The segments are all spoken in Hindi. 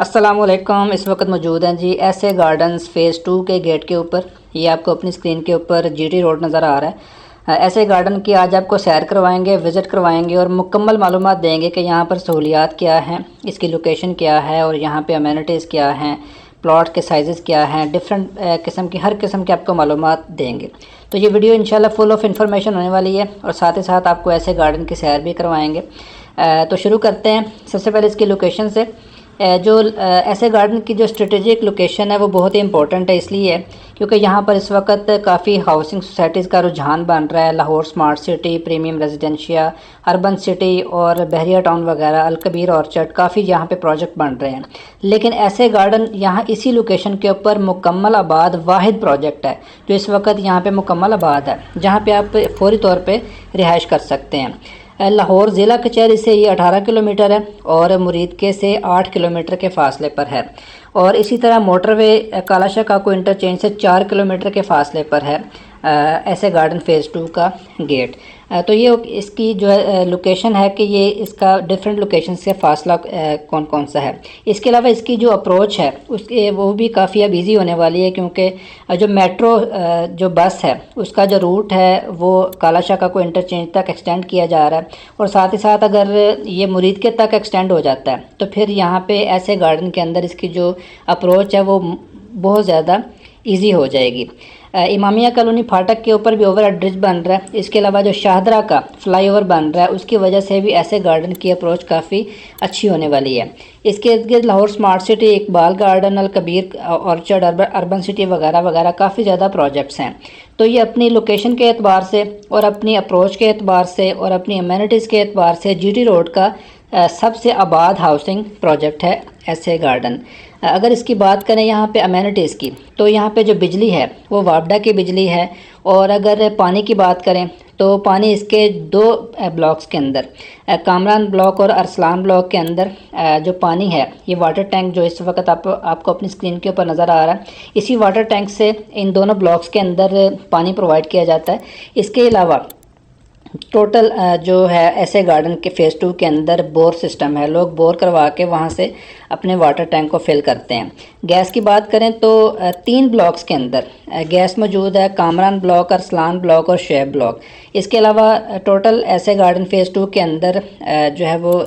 अस्सलामुअलैकुम। इस वक्त मौजूद हैं जी ऐसे गार्डन्स फ़ेज़ 2 के गेट के ऊपर। ये आपको अपनी स्क्रीन के ऊपर जीटी रोड नज़र आ रहा है। ऐसे गार्डन की आज आपको सैर करवाएंगे, विज़िट करवाएंगे और मुकम्मल मालूमात देंगे कि यहाँ पर सहूलियात क्या हैं, इसकी लोकेशन क्या है और यहाँ पे अमेनिटीज़ क्या हैं, प्लॉट के साइज़ क्या हैं, डिफरेंट किस्म की हर किस्म की आपको मालूमात देंगे। तो ये वीडियो इंशाल्लाह फुल ऑफ इन्फॉर्मेशन होने वाली है और साथ ही साथ आपको ऐसे गार्डन की सैर भी करवाएंगे। तो शुरू करते हैं। सबसे पहले इसकी लोकेशन से। जो ऐसे गार्डन की जो स्ट्रेटेजिक लोकेशन है वो बहुत ही इंपॉर्टेंट है, इसलिए क्योंकि यहाँ पर इस वक्त काफ़ी हाउसिंग सोसाइटीज़ का रुझान बन रहा है। Lahore smart city, premium residencia, urban city और बहरिया टाउन वगैरह, अलकबीर ऑर्चर्ड, काफ़ी यहाँ पे प्रोजेक्ट बन रहे हैं। लेकिन ऐसे गार्डन यहाँ इसी लोकेशन के ऊपर मुकम्मल आबाद वाहिद प्रोजेक्ट है जो इस वक्त यहाँ पे मुकम्मल आबाद है, जहाँ पे आप फौरी तौर पर रिहाइश कर सकते हैं। लाहौर ज़िला कचहरी से ये 18 किलोमीटर है और मुरीदके से 8 किलोमीटर के फासले पर है। और इसी तरह मोटरवे कालाशाह काको इंटरचेंज से 4 किलोमीटर के फासले पर है ऐसे गार्डन फ़ेज़ 2 का गेट। तो ये इसकी जो है लोकेशन है कि ये इसका डिफरेंट लोकेशन से फासला कौन कौन सा है। इसके अलावा इसकी जो अप्रोच है उसके वो भी काफ़ी अब ईज़ी होने वाली है, क्योंकि जो मेट्रो जो बस है उसका जो रूट है वो कालाशाह काको इंटरचेंज तक एक्सटेंड किया जा रहा है। और साथ ही साथ अगर ये मुरीदके तक एक्सटेंड हो जाता है तो फिर यहाँ पे ऐसे गार्डन के अंदर इसकी जो अप्रोच है वो बहुत ज़्यादा ईजी हो जाएगी। इमामिया कॉलोनी फाटक के ऊपर भी ओवर ब्रिज बन रहा है। इसके अलावा जो शाहदरा का फ्लाईओवर बन रहा है उसकी वजह से भी ऐसे गार्डन की अप्रोच काफ़ी अच्छी होने वाली है। इसके इर्द गिर्द Lahore smart city, Iqbal garden, Al Kabir orchard, urban city वगैरह वगैरह काफ़ी ज़्यादा प्रोजेक्ट्स हैं। तो ये अपनी लोकेशन के एतबार से और अपनी अप्रोच के एतबार से और अपनी अमेनिटीज़ के एतबार से जीटी रोड का सबसे आबाद हाउसिंग प्रोजेक्ट है ऐसे गार्डन। अगर इसकी बात करें यहाँ पे अमेनिटीज़ की, तो यहाँ पे जो बिजली है वो वापडा की बिजली है। और अगर पानी की बात करें तो पानी इसके 2 ब्लॉक्स के अंदर, कामरान ब्लॉक और अरसलान ब्लॉक के अंदर जो पानी है, ये वाटर टैंक जो इस वक्त आपको अपनी स्क्रीन के ऊपर नज़र आ रहा है, इसी वाटर टैंक से इन दोनों ब्लॉक्स के अंदर पानी प्रोवाइड किया जाता है। इसके अलावा टोटल जो है ऐसे गार्डन के फ़ेज़ 2 के अंदर बोर सिस्टम है। लोग बोर करवा के वहाँ से अपने वाटर टैंक को फिल करते हैं। गैस की बात करें तो 3 ब्लॉक्स के अंदर गैस मौजूद है, कामरान ब्लॉक, अरसलान ब्लॉक और शेब ब्लॉक। इसके अलावा टोटल ऐसे गार्डन फ़ेज़ 2 के अंदर जो है वो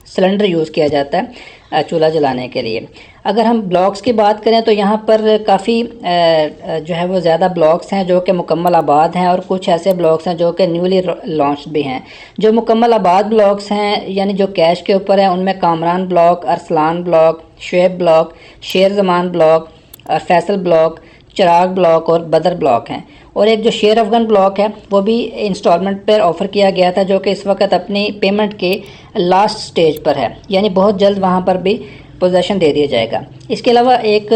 सिलेंडर यूज़ किया जाता है चूल्हा जलाने के लिए। अगर हम ब्लॉक्स की बात करें तो यहाँ पर काफ़ी जो है वो ज़्यादा ब्लॉक्स हैं जो कि मुकम्मल आबाद हैं और कुछ ऐसे ब्लॉक्स हैं जो कि न्यूली लॉन्च भी हैं। जो मुकम्मल आबाद ब्लॉक्स हैं यानी जो कैश के ऊपर हैं उनमें Kamran block, Arsalan block, Shoaib block, शेर जमान ब्लॉक, फैसल ब्लॉक, चिराग ब्लॉक और बदर ब्लॉक हैं। और एक जो शेर अफगन ब्लॉक है वो भी इंस्टॉलमेंट पर ऑफ़र किया गया था, जो कि इस वक्त अपनी पेमेंट के लास्ट स्टेज पर है, यानी बहुत जल्द वहाँ पर भी पोजेसन दे दिया जाएगा। इसके अलावा एक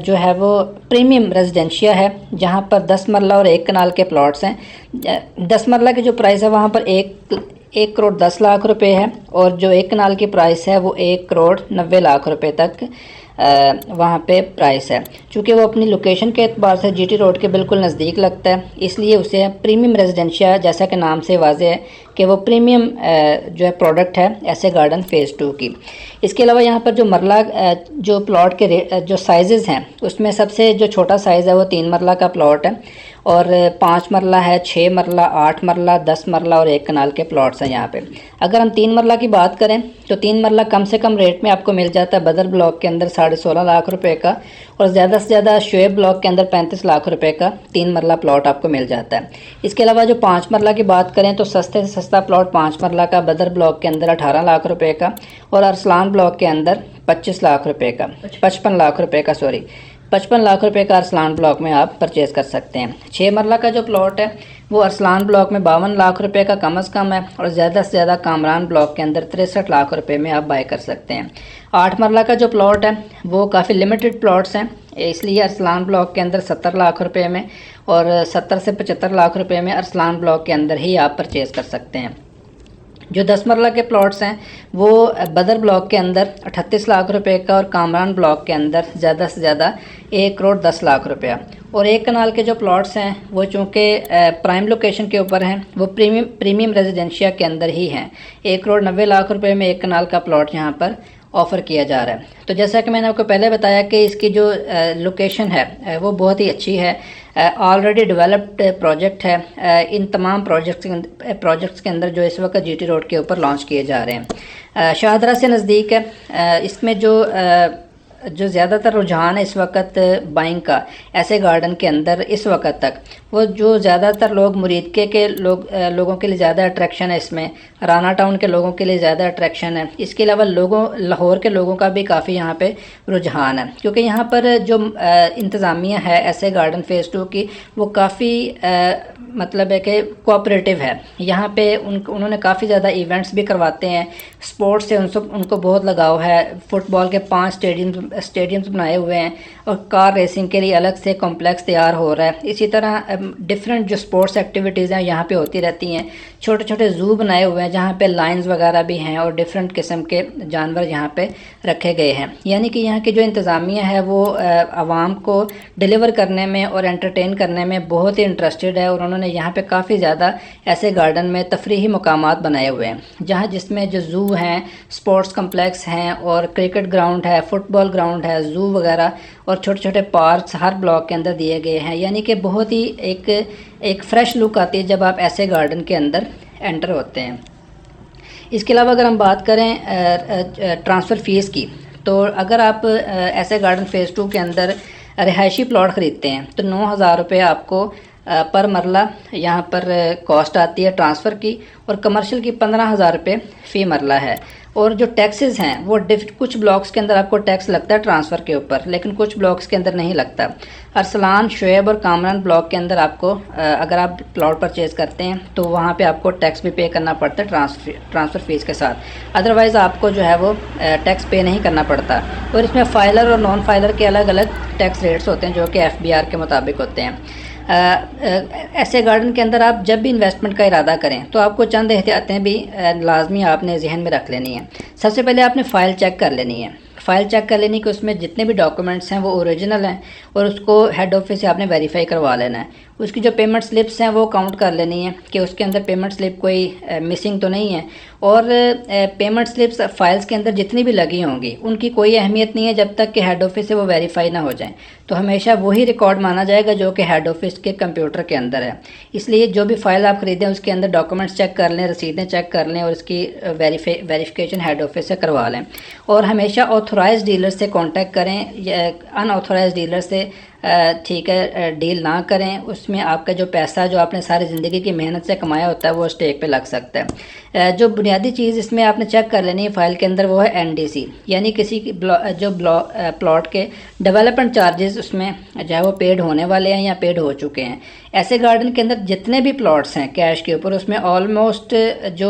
जो है वो प्रीमियम रेजिडेंशिया है जहाँ पर 10 मरला और 1 कनाल के प्लॉट्स हैं। 10 मरला की जो प्राइस है वहाँ पर 1 करोड़ 10 लाख रुपए है और जो 1 कनाल की प्राइस है वो 1 करोड़ 90 लाख रुपए तक वहाँ पे प्राइस है। चूँकि वो अपनी लोकेशन के एतबार से जीटी रोड के बिल्कुल नज़दीक लगता है, इसलिए उसे प्रीमियम रेजिडेंशिया, जैसा कि नाम से वाज़ेह है कि वो प्रीमियम जो है प्रोडक्ट है ऐसे गार्डन फ़ेज़ 2 की। इसके अलावा यहाँ पर जो मरला जो प्लॉट के जो साइज़ हैं उसमें सबसे जो छोटा साइज़ है वो 3 मरला का प्लॉट है और 5 मरला है, 6 मरला, 8 मरला, 10 मरला और 1 कनाल के प्लॉट्स हैं यहाँ पे। अगर हम 3 मरला की बात करें तो 3 मरला कम से कम रेट में आपको मिल जाता है बदर ब्लॉक के अंदर 16.5 लाख रुपए का, और ज़्यादा से ज़्यादा शुएब ब्लॉक के अंदर 35 लाख रुपए का 3 मरला प्लॉट आपको मिल जाता है। इसके अलावा जो 5 मरला की बात करें तो सस्ते से सस्ता प्लॉट 5 मरला का बदर ब्लॉक के अंदर 18 लाख रुपए का और अरसलान ब्लॉक के अंदर 55 लाख रुपए का 55 लाख रुपए का 55 लाख रुपए का अरसलान ब्लॉक में आप परचेज़ कर सकते हैं। 6 मरला का जो प्लॉट है वो अरसलान ब्लॉक में 52 लाख रुपए का कम अज़ कम है और ज़्यादा से ज़्यादा कामरान ब्लॉक के अंदर 63 लाख रुपए में आप बाय कर सकते हैं। 8 मरला का जो प्लॉट है वो काफ़ी लिमिटेड प्लॉट्स हैं, इसलिए अरसलान ब्लॉक के अंदर 70 लाख रुपए में और 70 से 75 लाख रुपए में अरसलान ब्लॉक के अंदर ही आप परचेज़ कर सकते हैं। जो 10 मरला के प्लॉट्स हैं वो बदर ब्लॉक के अंदर 38 लाख रुपए का और कामरान ब्लॉक के अंदर ज़्यादा से ज़्यादा 1 करोड़ 10 लाख रुपया। और 1 कनाल के जो प्लॉट्स हैं वो चूँकि प्राइम लोकेशन के ऊपर हैं वो प्रीमियम रेजिडेंशिया के अंदर ही हैं। 1 करोड़ 90 लाख रुपए में 1 कनाल का प्लॉट यहाँ पर ऑफ़र किया जा रहा है। तो जैसा कि मैंने आपको पहले बताया कि इसकी जो लोकेशन है वो बहुत ही अच्छी है, ऑलरेडी डेवलप्ड प्रोजेक्ट है। इन तमाम प्रोजेक्ट्स के अंदर जो इस वक्त जीटी रोड के ऊपर लॉन्च किए जा रहे हैं, शाहदरा से नज़दीक है। इसमें जो ज़्यादातर रुझान है इस वक्त बाइंग का ऐसे गार्डन के अंदर इस वक्त तक, वो जो ज़्यादातर लोग मुरीदके के लोगों के लिए ज़्यादा अट्रैक्शन है, इसमें राना टाउन के लोगों के लिए ज़्यादा अट्रैक्शन है। इसके अलावा लाहौर के लोगों का भी काफ़ी यहाँ पे रुझान है, क्योंकि यहाँ पर जो इंतज़ामिया है ऐसे गार्डन फ़ेज़ 2 की, वो काफ़ी मतलब है कि कोऑपरेटिव है। यहाँ पे उन्होंने काफ़ी ज़्यादा इवेंट्स भी करवाते हैं, स्पोर्ट्स से उनको बहुत लगाव है। फुटबॉल के 5 स्टेडियम्स बनाए हुए हैं और कार रेसिंग के लिए अलग से कॉम्प्लेक्स तैयार हो रहा है। इसी तरह डिफरेंट जो स्पोर्ट्स एक्टिविटीज़ हैं यहाँ पे होती रहती हैं। छोटे छोटे ज़ू बनाए हुए हैं जहाँ पे लायंस वगैरह भी हैं और डिफरेंट किस्म के जानवर यहाँ पे रखे गए हैं। यानी कि यहाँ की जो इंतज़ामिया है वो आवाम को डिलीवर करने में और एंटरटेन करने में बहुत ही इंटरेस्टेड है, और उन्होंने यहाँ पे काफ़ी ज़्यादा ऐसे गार्डन में तफरीही मकामात बनाए हुए हैं, जहाँ जिसमें जो ज़ू हैं, स्पोर्ट्स कम्प्लेक्स हैं और क्रिकेट ग्राउंड है, फुटबॉल ग्राउंड है, ज़ू वगैरह और छोटे छोटे पार्क्स हर ब्लॉक के अंदर दिए गए हैं। यानी कि बहुत ही एक फ़्रेश लुक आती है जब आप ऐसे गार्डन के अंदर एंटर होते हैं। इसके अलावा अगर हम बात करें ट्रांसफ़र फ़ीस की, तो अगर आप ऐसे गार्डन फ़ेज़ 2 के अंदर रिहायशी प्लॉट ख़रीदते हैं तो 9,000 रुपये आपको पर मरला यहाँ पर कॉस्ट आती है ट्रांसफ़र की, और कमर्शियल की 15,000 रुपये फ़ी मरला है। और जो टैक्सेस हैं वो कुछ ब्लॉक्स के अंदर आपको टैक्स लगता है ट्रांसफ़र के ऊपर, लेकिन कुछ ब्लॉक्स के अंदर नहीं लगता। अरसलान, शुएब और कामरान ब्लॉक के अंदर आपको अगर आप प्लॉट परचेज़ करते हैं तो वहाँ पे आपको टैक्स भी पे करना पड़ता है ट्रांसफ़र फ़ीस के साथ। अदरवाइज़ आपको जो है वो टैक्स पे नहीं करना पड़ता। और इसमें फाइलर और नॉन फाइलर के अलग अलग टैक्स रेट्स होते हैं जो कि FBR के मुताबिक होते हैं। ऐसे गार्डन के अंदर आप जब भी इन्वेस्टमेंट का इरादा करें तो आपको चंद एहतियातें भी लाजमी आपने जहन में रख लेनी है। सबसे पहले आपने फ़ाइल चेक कर लेनी है। फ़ाइल चेक कर लेनी कि उसमें जितने भी डॉक्यूमेंट्स हैं वो ओरिजिनल हैं, और उसको हेड ऑफिस से आपने वेरीफाई करवा लेना है। उसकी जो पेमेंट स्लिप्स हैं वो काउंट कर लेनी है कि उसके अंदर पेमेंट स्लिप कोई मिसिंग तो नहीं है। और पेमेंट स्लिप्स फाइल्स के अंदर जितनी भी लगी होंगी उनकी कोई अहमियत नहीं है जब तक कि हेड ऑफिस से वो वेरीफाई ना हो जाए। तो हमेशा वही रिकॉर्ड माना जाएगा जो कि हेड ऑफिस के कंप्यूटर के अंदर है। इसलिए जो भी फ़ाइल आप ख़रीदें उसके अंदर डॉक्यूमेंट्स चेक कर लें, रसीदें चेक कर लें और उसकी वेरिफिकेशन हेड ऑफिस से करवा लें। और हमेशा ऑथोराइज डीलर से कांटेक्ट करें, अनऑथोराइज डीलर से ठीक है डील ना करें। उसमें आपका जो पैसा जो आपने सारी ज़िंदगी की मेहनत से कमाया होता है वो स्टेक पे लग सकता है। जो बुनियादी चीज़ इसमें आपने चेक कर लेनी है फ़ाइल के अंदर वो है NDC, यानी किसी की प्लॉट के डेवलपमेंट चार्जेस उसमें चाहे वो पेड होने वाले हैं या पेड हो चुके हैं। ऐसे गार्डन के अंदर जितने भी प्लॉट्स हैं कैश के ऊपर, उसमें ऑलमोस्ट जो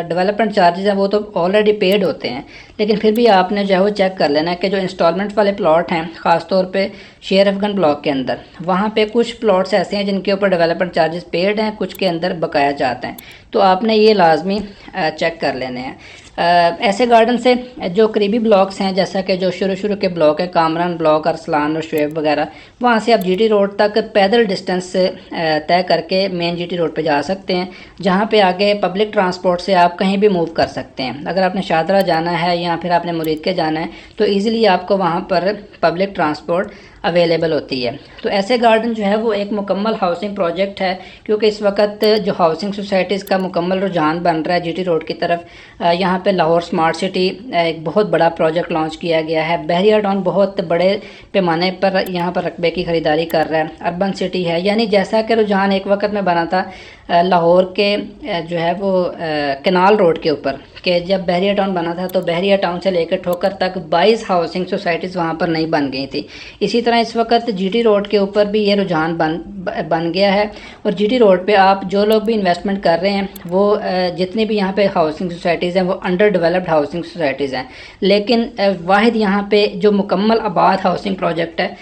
डेवलपमेंट चार्जेस हैं वो तो ऑलरेडी पेड होते हैं, लेकिन फिर भी आपने जो है वो चेक कर लेना है कि जो इंस्टॉलमेंट वाले प्लॉट हैं, ख़ासतौर पे शेर अफगन ब्लॉक के अंदर, वहाँ पे कुछ प्लॉट्स ऐसे हैं जिनके ऊपर डेवलपमेंट चार्जेस पेड हैं, कुछ के अंदर बकाया जाते हैं। तो आपने ये लाजमी चेक कर लेने हैं। ऐसे गार्डन से जो करीबी ब्लॉक्स हैं, जैसा कि जो शुरू के ब्लॉक है कामरान ब्लॉक, अरसलान और शुएब वगैरह, वहाँ से आप GT रोड तक पैदल डिस्टेंस तय करके मेन GT रोड पे जा सकते हैं, जहाँ पे आगे पब्लिक ट्रांसपोर्ट से आप कहीं भी मूव कर सकते हैं। अगर आपने शाहदरा जाना है या फिर आपने मुरीदके जाना है तो ईज़िली आपको वहाँ पर पब्लिक ट्रांसपोर्ट अवेलेबल होती है। तो ऐसे गार्डन जो है वो एक मुकम्मल हाउसिंग प्रोजेक्ट है, क्योंकि इस वक्त जो हाउसिंग सोसाइटीज़ का मुकम्मल रुझान बन रहा है GT रोड की तरफ। यहाँ पे लाहौर स्मार्ट सिटी एक बहुत बड़ा प्रोजेक्ट लॉन्च किया गया है। बहरिया टाउन बहुत बड़े पैमाने पर यहाँ पर रकबे की ख़रीदारी कर रहा है। अर्बन सिटी है, यानी जैसा कि रुझान एक वक्त में बना था लाहौर के जो है वो कनाल रोड के ऊपर, कि जब बहरिया टाउन बना था तो बहरिया टाउन से लेकर ठोकर तक 22 हाउसिंग सोसाइटीज़ वहाँ पर नहीं बन गई थी। इसी तरह इस वक्त GT रोड के ऊपर भी ये रुझान बन गया है। और GT रोड पे आप जो लोग भी इन्वेस्टमेंट कर रहे हैं वो जितनी भी यहाँ पे हाउसिंग सोसाइटीज़ हैं वो अंडर डेवलप्ड हाउसिंग सोसाइटीज़ हैं, लेकिन वाहिद यहाँ पे जो मुकम्मल आबाद हाउसिंग प्रोजेक्ट है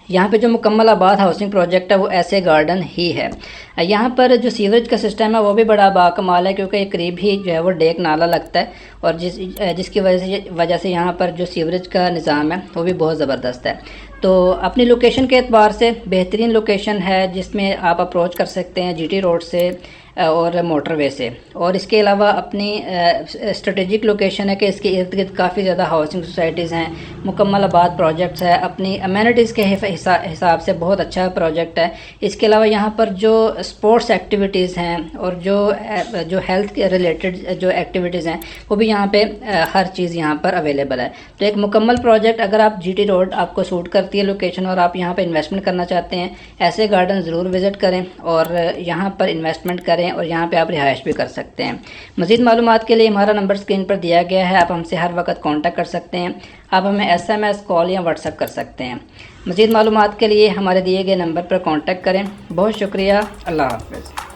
यहाँ पे जो मुकम्मल आबाद हाउसिंग प्रोजेक्ट है वो ऐसे गार्डन ही है। यहाँ पर जो सीवरेज का सिस्टम है वो भी बड़ा बाकमाल है, क्योंकि करीब ही जो है वो डेक नाला लगता है, और जिसकी वजह से यहाँ पर जो सीवरेज का निज़ाम है वो भी बहुत ज़बरदस्त है। तो अपनी लोकेशन के एतबार से बेहतरीन लोकेशन है, जिसमें आप अप्रोच कर सकते हैं GT रोड से और मोटरवे से। और इसके अलावा अपनी स्ट्रेटेजिक लोकेशन है कि इसके इर्द गिर्द काफ़ी ज़्यादा हाउसिंग सोसाइटीज़ हैं, मुकम्मल आबाद प्रोजेक्ट्स है, अपनी अमेनिटीज़ के हिसाब से बहुत अच्छा प्रोजेक्ट है। इसके अलावा यहाँ पर जो स्पोर्ट्स एक्टिविटीज़ हैं और जो हेल्थ के रिलेटेड जो एक्टिविटीज़ हैं वो भी यहाँ पे हर चीज़ यहाँ पर अवेलेबल है। तो एक मुकम्मल प्रोजेक्ट, अगर आप जीटी रोड आपको सूट करती है लोकेशन और आप यहाँ पे इन्वेस्टमेंट करना चाहते हैं, ऐसे गार्डन ज़रूर विज़िट करें और यहाँ पर इन्वेस्टमेंट करें और यहाँ पे आप रिहाइश भी कर सकते हैं। मज़ीद मालूमात के लिए हमारा नंबर स्क्रीन पर दिया गया है, आप हमसे हर वक्त कॉन्टैक्ट कर सकते हैं। आप हमें SMS, कॉल या व्हाट्सएप कर सकते हैं। मज़ीद मालूमात के लिए हमारे दिए गए नंबर पर कॉन्टैक्ट करें। बहुत शुक्रिया। अल्लाह हाफ़िज़।